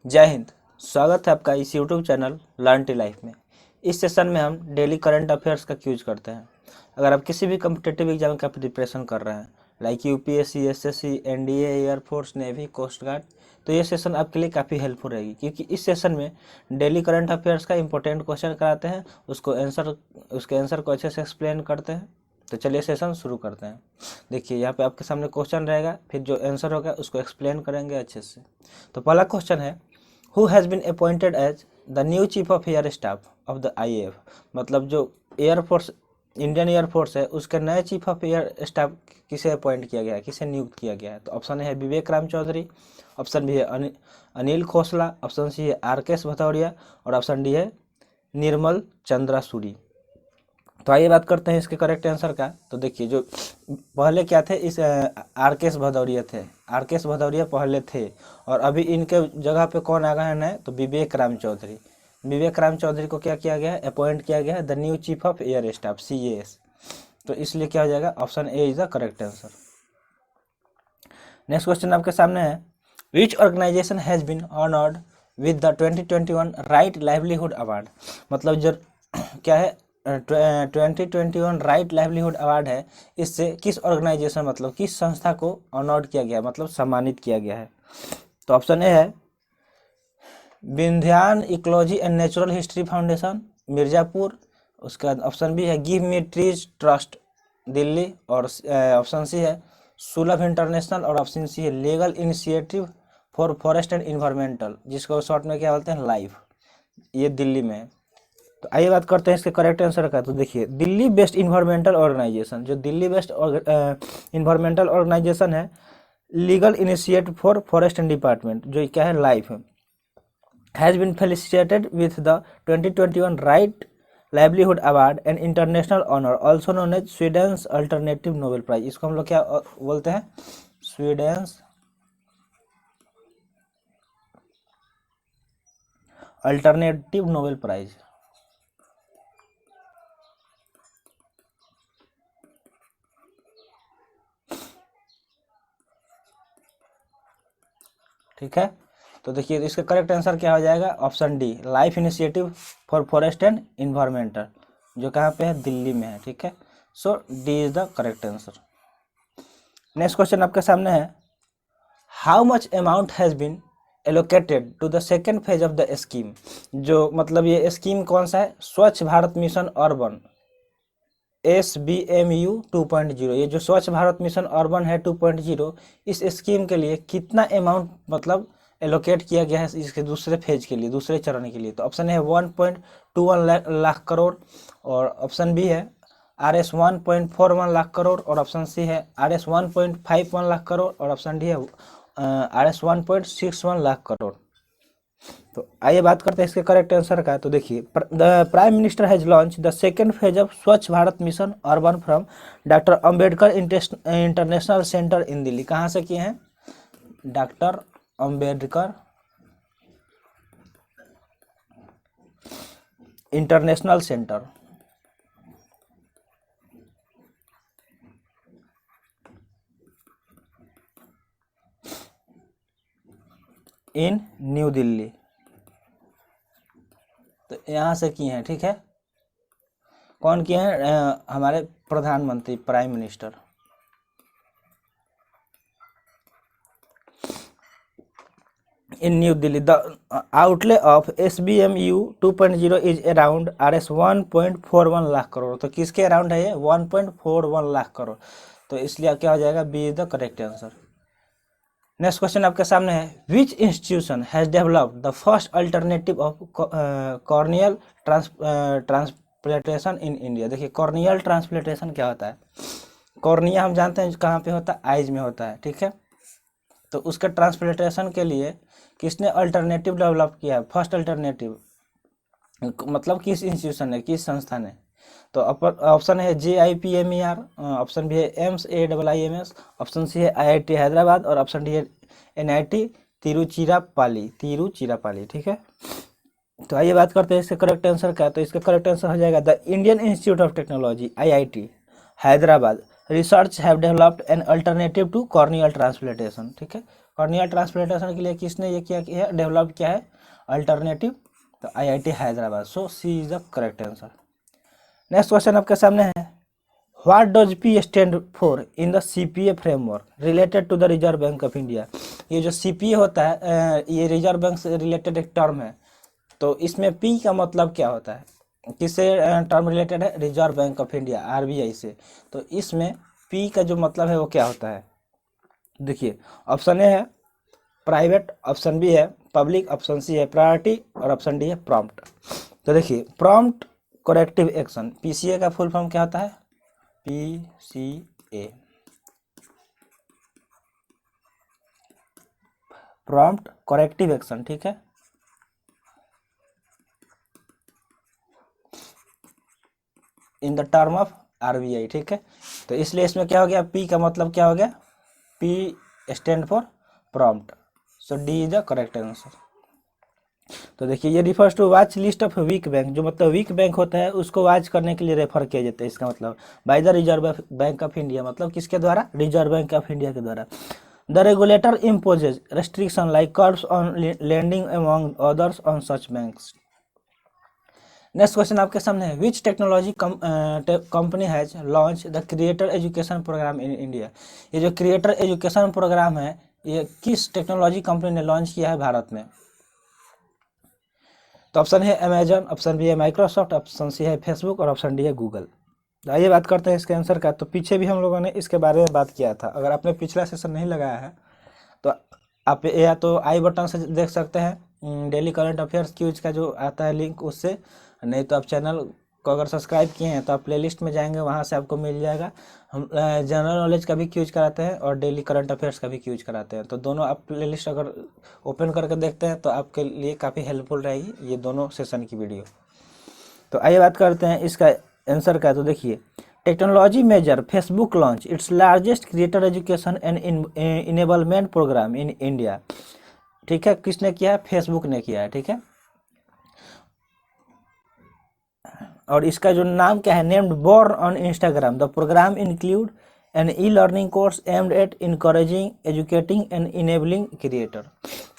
जय हिंद। स्वागत है आपका इस YouTube channel learn tea life में। इस सेशन में हम डेली करंट अफेयर्स का यूज करते हैं। अगर आप किसी भी कम्पिटेटिव एग्जाम का प्रिपरेशन कर रहे हैं like UPSC, SSC, NDA, air force, navy, coast guard, तो ये सेशन आपके लिए काफ़ी हेल्पफुल रहेगी, क्योंकि इस सेशन में डेली करंट अफेयर्स का इंपॉर्टेंट क्वेश्चन कराते हैं, उसके आंसर को अच्छे से एक्सप्लेन करते हैं। तो चलिए सेशन शुरू करते हैं। देखिए यहाँ पे आपके सामने क्वेश्चन रहेगा, फिर जो आंसर होगा उसको एक्सप्लेन करेंगे अच्छे से। तो पहला क्वेश्चन है, who has been appointed as the new chief of air staff of the IAF. मतलब जो एयरफोर्स, इंडियन एयरफोर्स है, उसके नए चीफ ऑफ एयर स्टाफ किसे अपॉइंट किया गया है, किसे नियुक्त किया गया है। तो ऑप्शन है विवेक राम चौधरी, ऑप्शन बी है अनिल खोसला, ऑप्शन सी है आरकेएस भदौरिया और ऑप्शन डी है निर्मल चंद्रा सूरी। तो आइए बात करते हैं इसके करेक्ट आंसर का। तो देखिए जो पहले क्या थे, इस आरकेएस भदौरिया थे, आरकेएस भदौरिया पहले थे, और अभी इनके जगह पे कौन आ गए हैं नए, तो विवेक राम चौधरी। विवेक राम चौधरी को क्या किया गया है, अपॉइंट किया गया है the new chief of air staff CAS। तो इसलिए क्या हो जाएगा, option A is the correct answer. Next question आपके सामने है, which organisation has been honoured with the 2021 right livelihood award. मतलब जो क्या है 2021 राइट लाइवलीहुड अवार्ड है, इससे किस ऑर्गेनाइजेशन मतलब किस संस्था को ऑनर्ड किया गया, मतलब सम्मानित किया गया है। तो ऑप्शन ए है Vindhyan ecology and natural history foundation Mirzapur, उसका ऑप्शन बी है give me trees trust Delhi, और ऑप्शन सी है सुलभ इंटरनेशनल, और ऑप्शन सी है legal initiative for forest and environmental, जिसको शॉर्ट में क्या बोलते हैं लाइफ, ये दिल्ली में है। तो आइए बात करते हैं इसके करेक्ट आंसर का। तो देखिए दिल्ली बेस्ड इन्वायरमेंटल ऑर्गेनाइजेशन, जो दिल्ली बेस्ड इन्वायरमेंटल ऑर्गेनाइजेशन है, legal initiative for forest and department, जो क्या है लाइफ है, has been felicitated with the 2021 right livelihood award and international honour also known as Sweden's alternative Nobel prize. इसको हम लोग क्या बोलते हैं, स्वीडेन्स अल्टरनेटिव नोबेल प्राइज। ठीक है, तो देखिए इसका करेक्ट आंसर क्या हो जाएगा, option D life initiative for forest and environmental, जो कहाँ पे है, दिल्ली में है। ठीक है, so D is the correct answer. Next question आपके सामने है, how much amount has been allocated to the second phase of the scheme. जो मतलब ये स्कीम कौन सा है, स्वच्छ भारत मिशन अर्बन SBMU 2.0। ये जो स्वच्छ भारत मिशन अर्बन है 2.0, इस स्कीम के लिए कितना अमाउंट मतलब एलोकेट किया गया है इसके दूसरे फेज के लिए, दूसरे चरण के लिए। तो ऑप्शन है 1.21 लाख करोड़, और ऑप्शन बी है RS 1.41 लाख करोड़, और ऑप्शन सी है RS 1.51 लाख करोड़, और ऑप्शन डी है RS 1.61 लाख करोड़। तो आइए बात करते हैं इसके करेक्ट आंसर का। तो देखिए the prime minister has launch the second phase of Swachh Bharat mission urban from doctor Ambedkar international centre in Delhi. कहाँ से किए हैं, doctor Ambedkar international centre in new Delhi. तो यहाँ से किए हैं। ठीक है, कौन किए हैं, हमारे प्रधानमंत्री, prime minister. In new Delhi the outlay of SBMU 2.0 is around RS 1.41 lakh crore. तो किसके अराउंड है ये, 1.41 लाख करोड़। तो इसलिए क्या हो जाएगा, B is the correct answer. Next question आपके सामने है, which institution has developed the first alternative of corneal transplantation in India. देखिए कॉर्नियल ट्रांसप्लांटेशन क्या होता है, कॉर्निया हम जानते हैं कहाँ पे होता है, आइज में होता है। ठीक है, तो उसके ट्रांसप्लांटेशन के लिए किसने अल्टरनेटिव डेवलप किया है, फर्स्ट अल्टरनेटिव, मतलब किस इंस्टीट्यूशन ने, किस संस्था ने। तो ऑप्शन है JIPMER, ऑप्शन भी है AIIMS, ऑप्शन सी है IIT हैदराबाद, और ऑप्शन डी है NIT तिरुचिरापल्ली। ठीक है, तो आइए बात करते हैं इसके करेक्ट आंसर का। तो इसका करेक्ट आंसर हो जाएगा the Indian Institute of Technology IIT Hyderabad research have developed an alternative to corneal transplantation. ठीक है, कॉर्नियल ट्रांसप्लांटेशन के लिए किसने ये किया डेवलप किया है अल्टरनेटिव, तो IIT Hyderabad. So C is the correct answer. Next question आपके सामने है, what does P stand for in the CPA framework related to the Reserve Bank of India. ये जो CPA होता है ये रिजर्व बैंक से रिलेटेड एक टर्म है, तो इसमें P का मतलब क्या होता है, किससे टर्म रिलेटेड है, reserve Bank of India RBI से। तो इसमें P का जो मतलब है वो क्या होता है, देखिए ऑप्शन ए है प्राइवेट, ऑप्शन बी है पब्लिक, ऑप्शन सी है प्रायोरिटी और ऑप्शन डी है प्रॉम्प्ट। तो देखिए प्रॉम्प्ट करेक्टिव एक्शन, PCA का फुल फॉर्म क्या होता है, PCA प्रॉम्प्ट करेक्टिव एक्शन, ठीक है। In the term of RBI, ठीक है। तो इसलिए इसमें क्या हो गया, P का मतलब क्या हो गया, P stand for prompt. So D is the correct answer. तो देखिए ये refers to watch list of weak bank, जो मतलब वीक बैंक होता है उसको वॉच करने के लिए रेफर किया जाता है। इसका मतलब by the Reserve Bank of India, मतलब किसके द्वारा, रिजर्व बैंक ऑफ इंडिया के द्वारा। The regulator imposes restriction like curbs on lending among others on such banks. Next question आपके सामने है, which technology company has launch the creator education program in India. ये जो क्रिएटर एजुकेशन प्रोग्राम है ये किस टेक्नोलॉजी कंपनी ने launch किया है भारत में। तो ऑप्शन है अमेजन, ऑप्शन बी है माइक्रोसॉफ्ट, ऑप्शन सी है फेसबुक और ऑप्शन डी है गूगल। आइए बात करते हैं इसके आंसर का। तो पीछे भी हम लोगों ने इसके बारे में बात किया था, अगर आपने पिछला सेशन नहीं लगाया है तो आप या तो आई बटन से देख सकते हैं, डेली करंट अफेयर्स क्यूज का जो आता है लिंक उससे, नहीं तो आप चैनल को अगर सब्सक्राइब किए हैं तो आप प्लेलिस्ट में जाएंगे, वहाँ से आपको मिल जाएगा। हम जनरल नॉलेज का भी क्यूज कराते हैं और डेली करंट अफेयर्स का भी क्यूज कराते हैं, तो दोनों आप प्लेलिस्ट अगर ओपन करके देखते हैं तो आपके लिए काफ़ी हेल्पफुल रहेगी ये दोनों सेशन की वीडियो। तो आइए बात करते हैं इसका आंसर का। तो देखिए technology major Facebook launch its largest creator education and enablement program in India, ठीक है। किसने किया है, फेसबुक ने किया है, ठीक है। और इसका जो नाम क्या है, named born on Instagram. The program include an e-learning course aimed at encouraging educating and enabling creator.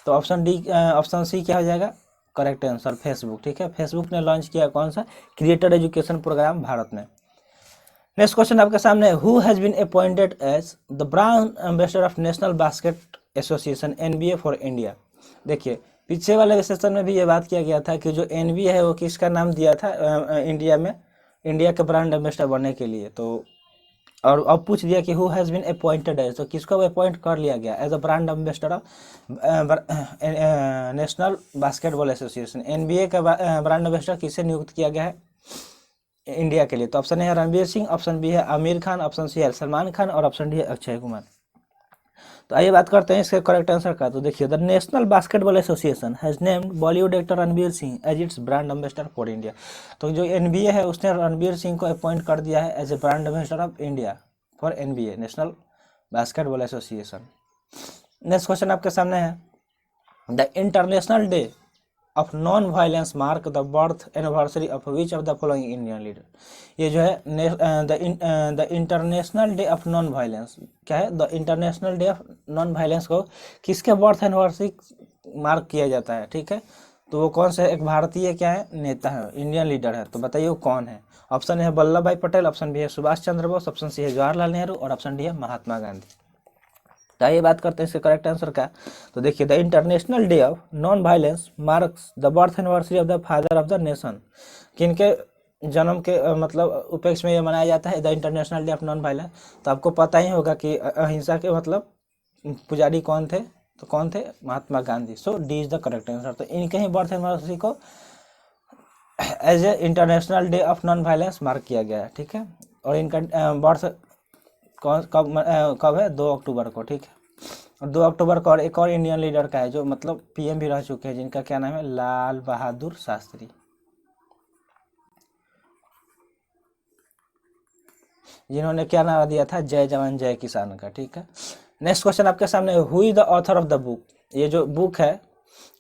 तो ऑप्शन डी, ऑप्शन सी क्या हो जाएगा करेक्ट आंसर, फेसबुक, ठीक है। फेसबुक ने लॉन्च किया कौन सा क्रिएटर एजुकेशन प्रोग्राम भारत में। नेक्स्ट क्वेश्चन आपके सामने, who has been appointed as the brand ambassador of National Basket Association NBA for India. देखिए पीछे वाले सेशन में भी ये बात किया गया था कि जो NBA है वो किसका नाम दिया था इंडिया में, इंडिया के ब्रांड एम्बेसडर बनने के लिए। तो और अब पूछ दिया कि who has been appointed as, तो किसको अपॉइंट कर लिया गया as a brand ambassador of National Basketball Association. NBA का ब्रांड एम्बेसडर किसे नियुक्त किया गया है इंडिया के लिए। तो ऑप्शन ए है रणवीर सिंह, ऑप्शन बी है आमिर खान, ऑप्शन सी है सलमान खान और ऑप्शन डी है अक्षय कुमार। तो आइए बात करते हैं इसके करेक्ट आंसर का। तो देखिए the National Basketball Association has named Bollywood actor Ranveer Singh as its brand ambassador for India. तो जो NBA है उसने रणवीर सिंह को अपॉइंट कर दिया है as a brand ambassador of India for NBA National Basketball Association. Next question आपके सामने है, the international day of non violence mark the birth anniversary of which of the following Indian leader. ये जो है the international day of non violence क्या है, the international day of non violence को किसके बर्थ एनिवर्सरी मार्क किया जाता है, ठीक है। तो वो कौन से एक भारतीय क्या है नेता है, इंडियन लीडर है, तो बताइए वो कौन है। ऑप्शन है वल्लभ भाई पटेल, ऑप्शन बी है सुभाष चंद्र बोस, ऑप्शन सी है जवाहरलाल नेहरू और ऑप्शन डी है महात्मा गांधी। तो आइए बात करते हैं इसके करेक्ट आंसर का। तो देखिए the international day of non violence marks the birth anniversary of the father of the nation. किनके जन्म के मतलब उपलक्ष्य में ये मनाया जाता है the international day of non violence. तो आपको पता ही होगा कि अहिंसा के मतलब पुजारी कौन थे, तो कौन थे, Mahatma Gandhi. So D is the correct answer. तो इनके ही बर्थ एनिवर्सरी को as a international day of non violence mark किया गया है, ठीक है। और इनका बर्थ कब है 2 अक्टूबर को, ठीक है। और 2 अक्टूबर को और एक और इंडियन लीडर का है जो मतलब PM भी रह चुके हैं, जिनका क्या नाम है लाल बहादुर शास्त्री, जिन्होंने क्या नारा दिया था जय जवान जय किसान का, ठीक है। नेक्स्ट क्वेश्चन आपके सामने, who is the author of the book. ये जो बुक है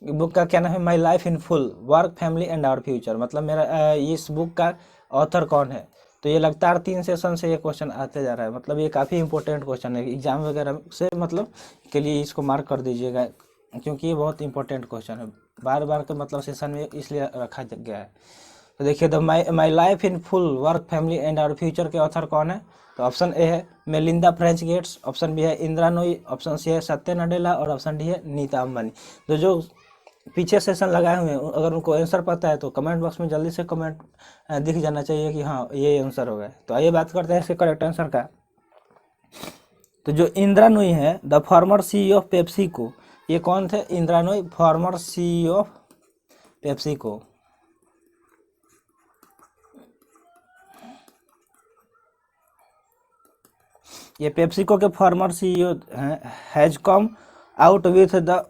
बुक का क्या नाम है, my life in full work family and our future. मतलब मेरा इस बुक का ऑथर कौन है, तो ये लगातार 3 सेशन से ये क्वेश्चन आते जा रहा है, मतलब ये काफ़ी इंपॉर्टेंट क्वेश्चन है एग्जाम वगैरह से मतलब के लिए, इसको मार्क कर दीजिएगा क्योंकि ये बहुत इंपॉर्टेंट क्वेश्चन है, बार बार के मतलब सेशन में इसलिए रखा गया है। तो देखिए, the my life in full work family and our future के ऑथर कौन है? तो ऑप्शन ए है Melinda French Gates, option B है इंदिरा नोई, ऑप्शन सी है सत्या नडेला और ऑप्शन डी है नीता अंबानी। तो जो पीछे सेशन लगाए हुए हैं अगर उनको आंसर पता है तो कमेंट बॉक्स में जल्दी से कमेंट दिख जाना चाहिए कि हाँ ये आंसर होगा। तो आइए बात करते हैं इसके करेक्ट आंसर का। तो जो इंदिरा नोई है the former CEO of PepsiCo, ये कौन थे? इंदिरा नोई फॉर्मर सीईओ ऑफ पेप्सिको। ये पेप्सिको के फॉर्मर सीईओ हैं। Has come out with the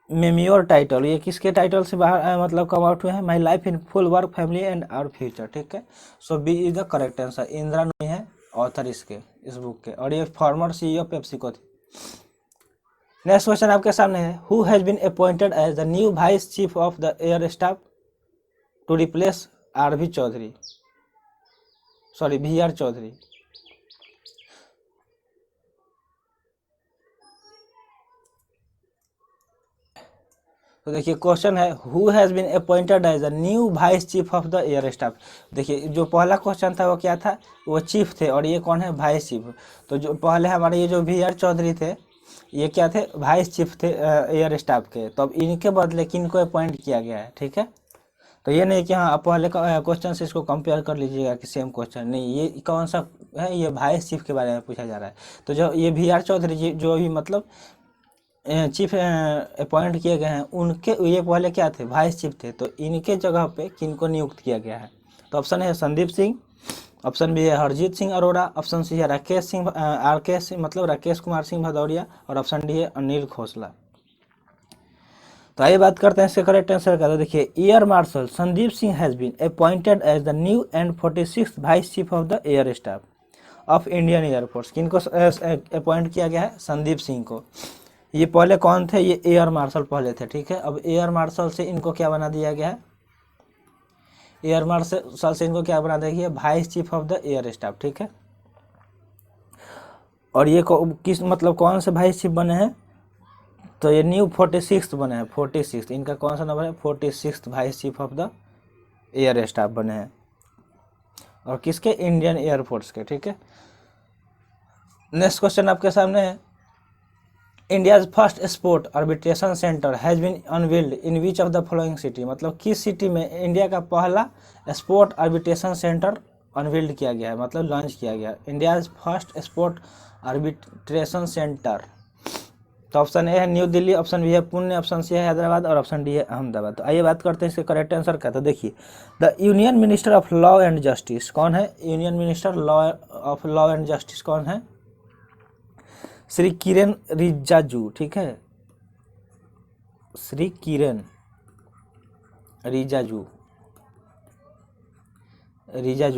मेम्योर title, ये किसके टाइटल से बाहर मतलब कम आउट हुए हैं? My life in full work family and our future. ठीक है, so B is the correct answer. Indira Nooyi है ऑथर इसके, इस बुक के, और ये फॉर्मर सीईओ पेप्सिको थी। नेक्स्ट क्वेश्चन आपके सामने है, who has been appointed as the new vice chief of the air staff to replace R V. Chaudhari, sorry V R. Chaudhari. तो देखिए क्वेश्चन है, who has been appointed as the new vice chief of the air staff. देखिए जो पहला question था वो क्या था? वो चीफ थे, और ये कौन है? Vice chief. तो जो पहले हमारे ये जो वी.आर. चौधरी थे ये क्या थे? वाइस चीफ थे एयर स्टाफ के। तो अब इनके बदले किन को अपॉइंट किया गया है? ठीक है, तो ये नहीं कि हाँ आप पहले क्वेश्चन से इसको कंपेयर कर लीजिएगा कि सेम क्वेश्चन नहीं, ये कौन सा है? ये वाइस चीफ के बारे में पूछा जा रहा है। तो जो ये वी.आर. चौधरी जी जो भी मतलब चीफ अपॉइंट किए गए हैं, उनके ये पहले क्या थे? वाइस चीफ थे। तो इनके जगह पे किनको नियुक्त किया गया है? तो ऑप्शन है संदीप सिंह, ऑप्शन बी है हरजीत सिंह अरोड़ा, ऑप्शन सी है राकेश सिंह आर.के. सिंह मतलब राकेश कुमार सिंह भदौरिया, और ऑप्शन डी है अनिल खोसला। तो आइए बात करते हैं इसके करेक्ट आंसर का। तो देखिए, air marshal Sandeep Singh has been appointed as the new and 46th vice chief of the air staff of Indian air force. किनको अपॉइंट किया गया है? संदीप सिंह को। ये पहले कौन थे? ये एयर मार्शल पहले थे। ठीक है, अब एयर मार्शल से इनको क्या बना दिया गया है? एयर मार्शल से इनको क्या बना दिया गया? Vice chief of the air staff. ठीक है, और ये किस मतलब कौन से वाइस चीफ बने हैं? तो ये न्यू 46th बने हैं। 46th इनका कौन सा नंबर है? 46th vice chief of the air staff बने हैं, और किसके? इंडियन एयरफोर्स के। ठीक है, नेक्स्ट क्वेश्चन आपके सामने है, India's first sport arbitration centre has been unveiled in which of the following city. मतलब किस सिटी में इंडिया का पहला स्पोर्ट आर्बिट्रेशन सेंटर अनवील्ड किया गया है, मतलब लॉन्च किया गया? India's first sport arbitration centre. तो ऑप्शन ए है न्यू दिल्ली, ऑप्शन बी है पुणे, ऑप्शन सी है हैदराबाद, और ऑप्शन डी है अहमदाबाद। तो आइए बात करते हैं इसके करेक्ट आंसर का। तो देखिए, the union minister of law and justice कौन है? Union minister of law and justice कौन है? श्री किरेन रिजिजू। ठीक है, श्री किरेन रिजिजू,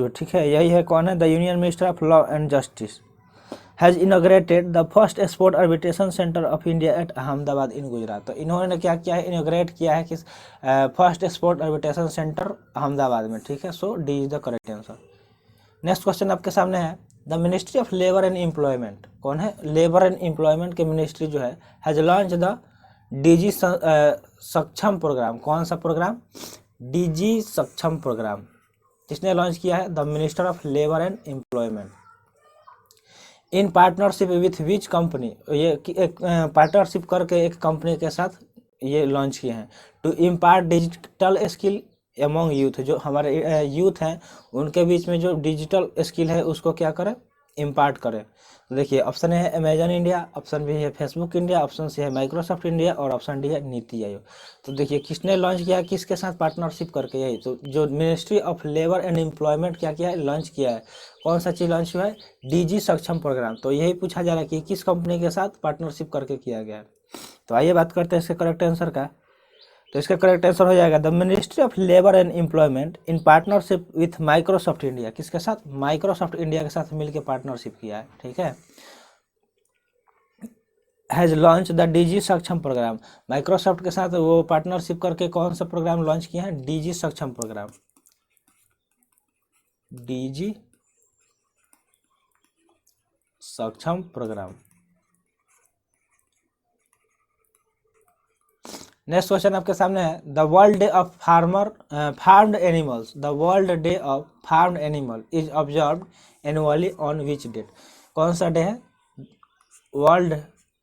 ठीक है, यही है। कौन है? The union minister of law and justice has inaugurated the first sport arbitration centre of India at Ahmedabad in Gujarat. तो इन्होंने क्या किया है? इनॉग्रेट किया है किस first sport arbitration centre Ahmedabad में। ठीक है, so D is the correct answer. Next question आपके सामने है, the ministry of labour and employment कौन है? लेबर एंड एम्प्लॉयमेंट के मिनिस्ट्री जो है has launch the DG Saksham programme. कौन सा प्रोग्राम? Digi Saksham programme. किसने लॉन्च किया है? The minister of labour and employment. In partnership with which company, ये एक पार्टनरशिप करके एक कंपनी के साथ ये लॉन्च किए हैं। To impart digital skill among youth, जो हमारे यूथ हैं उनके बीच में जो डिजिटल स्किल है उसको क्या करें? इम्पार्ट करें। तो देखिए, ऑप्शन ए है अमेजन इंडिया, ऑप्शन बी है फेसबुक इंडिया, ऑप्शन सी है माइक्रोसॉफ्ट इंडिया, और ऑप्शन डी है नीति आयोग। तो देखिए किसने लॉन्च किया है, किसके साथ पार्टनरशिप करके? यही तो जो ministry of labour and employment क्या किया है? लॉन्च किया है। कौन सा चीज़ लॉन्च हुआ है? Digi Saksham programme. तो यही पूछा जा रहा है कि किस कंपनी के साथ पार्टनरशिप करके किया गया है। तो आइए बात करते हैं इसके करेक्ट आंसर का। तो इसका करेक्ट आंसर हो जाएगा, the ministry of labour and employment in partnership with Microsoft India. किसके साथ? माइक्रोसॉफ्ट इंडिया के साथ मिलकर पार्टनरशिप किया है। ठीक है, has launch the DG Saksham programme. Microsoft के साथ वो पार्टनरशिप करके कौन सा प्रोग्राम लॉन्च किया है? Digi Saksham programme. Digi Saksham programme. Next question आपके सामने है the world day of farmed animals. The world day of farmed animal is observed annually on which date. कौन सा डे है? World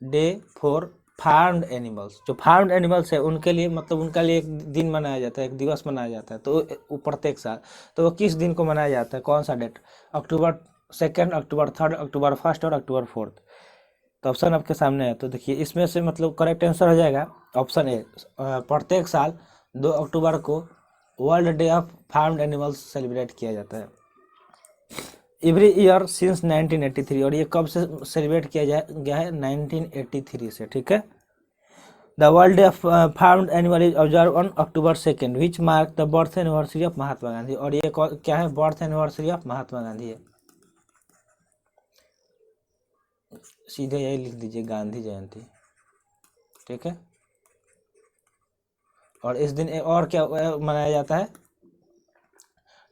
day for farmed animals. जो farmed animals है उनके लिए, मतलब उनका लिए एक दिन मनाया जाता है, एक दिवस मनाया जाता है, तो वो प्रत्येक साल। तो वो किस दिन को मनाया जाता है, कौन सा डेट? अक्टूबर 2, अक्टूबर 3, अक्टूबर 1 और अक्टूबर 4। तो ऑप्शन आपके सामने है। तो देखिए इसमें से मतलब करेक्ट आंसर हो जाएगा ऑप्शन ए, प्रत्येक साल 2 अक्टूबर को world day of farmed animals celebrate किया जाता है एवरी ईयर सिंस 1983। और ये कब से सेलिब्रेट किया गया है? 1983 से। ठीक है। The world day of farmed animal is observe on October 2 which mark the birth anniversary of Mahatma Gandhi. और ये क्या है? Birth anniversary of Mahatma Gandhi है। सीधे यही लिख दीजिए, गांधी जयंती। ठीक है। और इस दिन और क्या मनाया जाता है?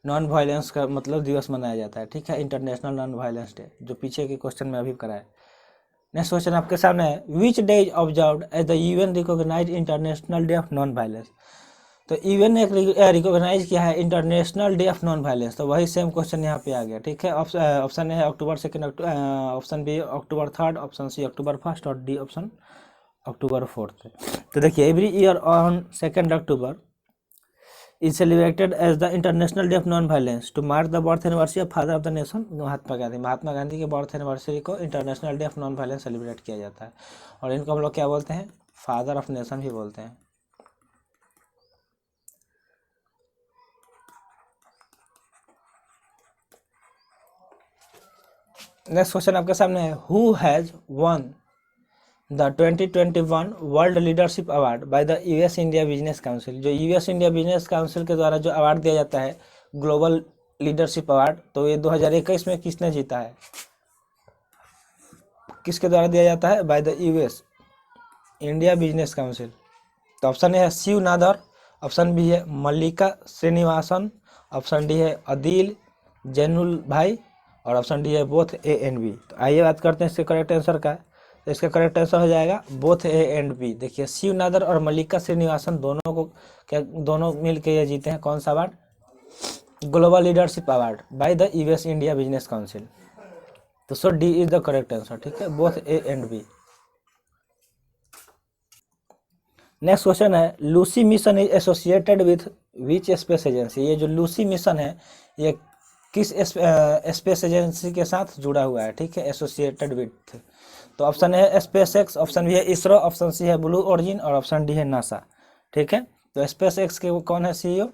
नॉन वायलेंस का मतलब दिवस मनाया जाता है। ठीक है, इंटरनेशनल नॉन वायलेंस डे, जो पीछे के क्वेश्चन में अभी कराया। नेक्स्ट क्वेश्चन आपके सामने है which day is observed as the UN recognised international day of non violence. तो यूएन ने रिकॉग्नाइज किया है international day of non violence. तो वही सेम क्वेश्चन यहाँ पे आ गया। ठीक है। ऑप्शन ए है अक्टूबर 2, ऑप्शन बी अक्टूबर 3, ऑप्शन सी अक्टूबर 1 और डी ऑप्शन अक्टूबर 4। तो देखिए every year on 2 October is celebrated as the International Day of Non-Violence to mark the birth anniversary of Father of the Nation Mahatma Gandhi. Mahatma Gandhi के बर्थ एनिवर्सरी को international day of non violence celebrate किया जाता है। और इनको हम लोग क्या बोलते हैं? फादर ऑफ नेशन भी बोलते हैं। नेक्स्ट क्वेश्चन आपके सामने है who has one the 2021 world leadership award by the US India business council. जो यूएस इंडिया बिजनेस काउंसिल के द्वारा जो अवार्ड दिया जाता है ग्लोबल लीडरशिप अवार्ड, तो ये 2021 में किसने जीता है? किसके द्वारा दिया जाता है? Bye the US India business council. तो ऑप्शन ए है शिव नादर, ऑप्शन बी है मल्लिका श्रीनिवासन, ऑप्शन डी है अदिल जैनुल भाई और ऑप्शन डी है बोथ ए एंड बी। तो आइए बात करते हैं इसके करेक्ट आंसर का। तो इसका करेक्ट आंसर हो जाएगा बोथ ए एंड बी। देखिए शिव नादर और मल्लिका श्रीनिवासन दोनों को क्या, दोनों मिलकर ये जीते हैं कौन सा award? Global leadership award by the US India business council. तो so D is the correct answer. ठीक है, both A and B. Next question है Lucy mission is associated with which space agency. ये जो लूसी मिशन है ये किस space agency के साथ जुड़ा हुआ है? ठीक है, एसोसिएटेड विथ। तो ऑप्शन है स्पेस एक्स, ऑप्शन बी है इसरो, ऑप्शन सी है ब्लू ओरिजिन और ऑप्शन डी है नासा। ठीक है। तो स्पेस एक्स के कौन है सीईओ?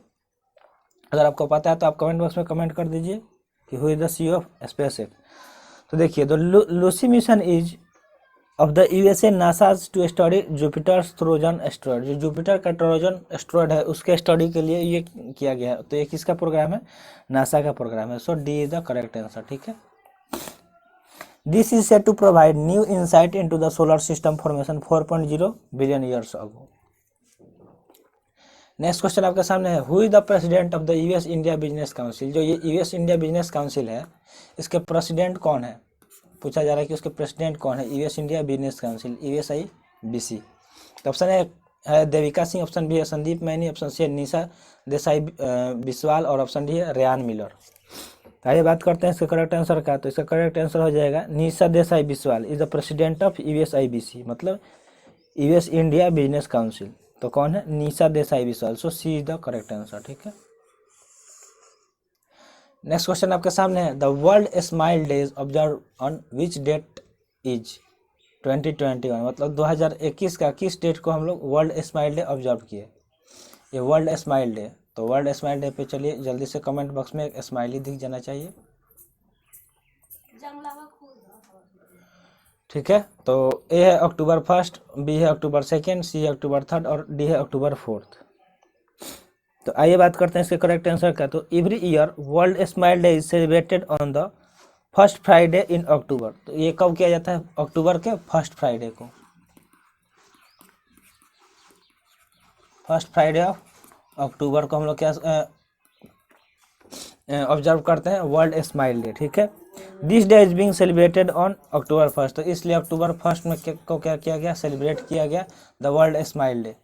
अगर आपको पता है तो आप कमेंट बॉक्स में कमेंट कर दीजिए कि who is the CEO of SpaceX. तो देखिए the Lucy mission is of the USA NASA's to study Jupiter's Trojan asteroid. जो जुपिटर का ट्रोजन एस्ट्रॉयड है उसके स्टडी के लिए ये किया गया है। तो ये किसका प्रोग्राम है? नासा का प्रोग्राम है। So D is the correct answer. ठीक है। This is set to provide new insight into the solar system formation 4.0 billion years ago. Next question आपके सामने है who is the president of the US India business council. जो ये US India business council है इसके president कौन है? पूछा जा रहा है कि उसके प्रेसिडेंट कौन है US India business council USIBC। तो ऑप्शन है देविका सिंह, ऑप्शन बी है संदीप मैनी, ऑप्शन सी है निशा देसाई बिस्वाल और ऑप्शन डी है रेयान मिलर। आइए बात करते हैं इसके करेक्ट आंसर का। तो इसका करेक्ट आंसर हो जाएगा Nisha Desai Biswal is the president of USIBC, मतलब यूएस इंडिया बिजनेस काउंसिल। तो कौन है? Nisha Desai Biswal. So C is the correct answer. ठीक है। नेक्स्ट क्वेश्चन आपके सामने है the world smile days observe on which date is 2021, मतलब 2021 का किस डेट को हम लोग वर्ल्ड स्माइल डे ऑब्जर्व किए? ये वर्ल्ड स्माइल डे। तो वर्ल्ड स्माइल डे पे चलिए जल्दी से कमेंट बॉक्स में एक स्माइली दिख जाना चाहिए। ठीक है। तो ए है अक्टूबर 1, बी है अक्टूबर 2, सी है अक्टूबर 3 और डी है अक्टूबर 4। तो आइए बात करते हैं इसके करेक्ट आंसर का। तो every year world smile day is celebrated on the first Friday in October. तो ये कब किया जाता है? अक्टूबर के फर्स्ट फ्राइडे को। फर्स्ट फ्राइडे ऑफ अक्टूबर को हम लोग क्या ऑब्जर्व करते हैं? World smile day. ठीक है। This day is being celebrated on October 1, तो इसलिए अक्टूबर 1 में को क्या किया गया, सेलिब्रेट किया गया the world smile day.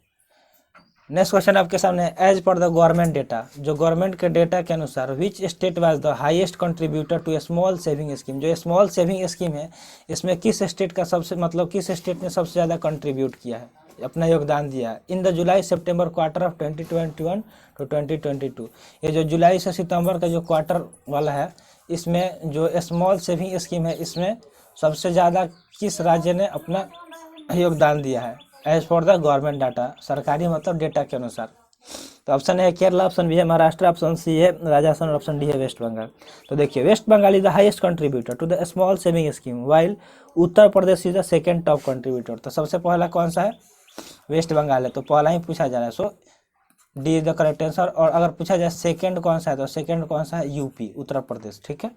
Next question आपके सामने है, एज पर द गवर्नमेंट डेटा, जो गवर्नमेंट के डेटा के अनुसार which state was the highest contributor to small saving scheme, जो स्मॉल सेविंग स्कीम है इसमें किस स्टेट का सबसे मतलब किस स्टेट ने सबसे ज़्यादा कंट्रीब्यूट किया है, अपना योगदान दिया है in the July September quarter of 2021 to 2022। ये जो जुलाई से सितंबर का जो क्वार्टर वाला है इसमें जो स्मॉल सेविंग स्कीम है इसमें सबसे ज़्यादा किस राज्य ने अपना योगदान दिया है, as for the government data, सरकारी मतलब डेटा के अनुसार। तो ऑप्शन है केरला, ऑप्शन बी है महाराष्ट्र, ऑप्शन सी है राजस्थान और ऑप्शन डी है वेस्ट बंगाल। तो देखिए West Bengal is the highest contributor to the small saving scheme while Uttar Pradesh is the second top contributor. तो सबसे पहला कौन सा है, वेस्ट बंगाल है, तो पहला ही पूछा जा रहा है, so D is the correct answer. और अगर पूछा जाए सेकेंड कौन सा है, तो सेकेंड कौन सा है, यूपी, उत्तर प्रदेश। ठीक है,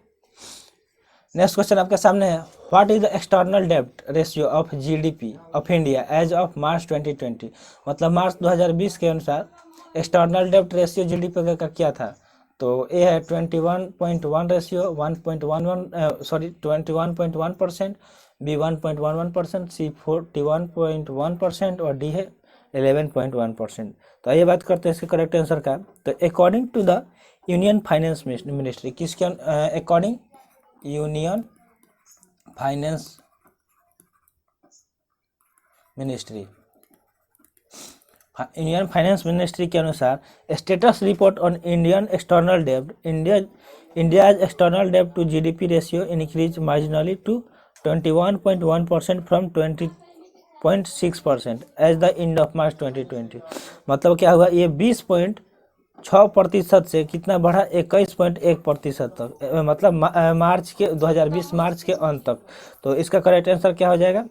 नेक्स्ट क्वेश्चन आपके सामने है, व्हाट इज द एक्सटर्नल डेब्ट ratio of GDP of India as of March 2020, मतलब मार्च 2020 के अनुसार एक्सटर्नल डेब्ट रेशियो जीडीपी का क्या था। तो ए है 21.1 रेशियो 21.1%, बी 1.11%, सी 41.1% और डी है 11.1%। तो आइए बात करते हैं इसके करेक्ट आंसर का। तो according to the union finance ministry, किसके according, union finance ministry, union finance ministry के अनुसार status report on Indian external डेब्ट, इंडियाज एक्सटर्नल डेब्ट to GDP ratio increase marginally to 21.1% from 20.6% as the end of March 2020। मतलब क्या हुआ, ये 20.6% से कितना बढ़ा, 21.1% तक, मतलब मार्च के 2020 मार्च के अंत तक। तो इसका करेक्ट आंसर क्या हो जाएगा,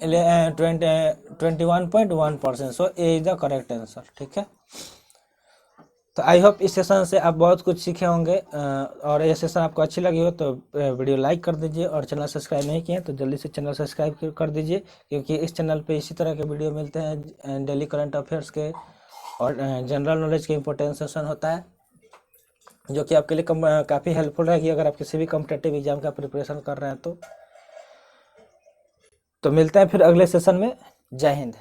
21.1%, सो ए इज द करेक्ट आंसर। ठीक है, तो आई होप इस सेशन से आप बहुत कुछ सीखे होंगे, और ये सेशन आपको अच्छी लगी हो तो वीडियो लाइक कर दीजिए, और चैनल सब्सक्राइब नहीं किए तो जल्दी से चैनल सब्सक्राइब कर दीजिए, क्योंकि इस चैनल पे इसी तरह के वीडियो मिलते हैं, डेली करंट अफेयर्स के और जनरल नॉलेज के इंपॉर्टेंट सेशन होता है, जो कि आपके लिए काफ़ी हेल्पफुल रहेगी अगर आप किसी भी कॉम्पिटिटिव एग्जाम का प्रिपरेशन कर रहे हैं तो मिलते हैं फिर अगले सेशन में। जय हिंद।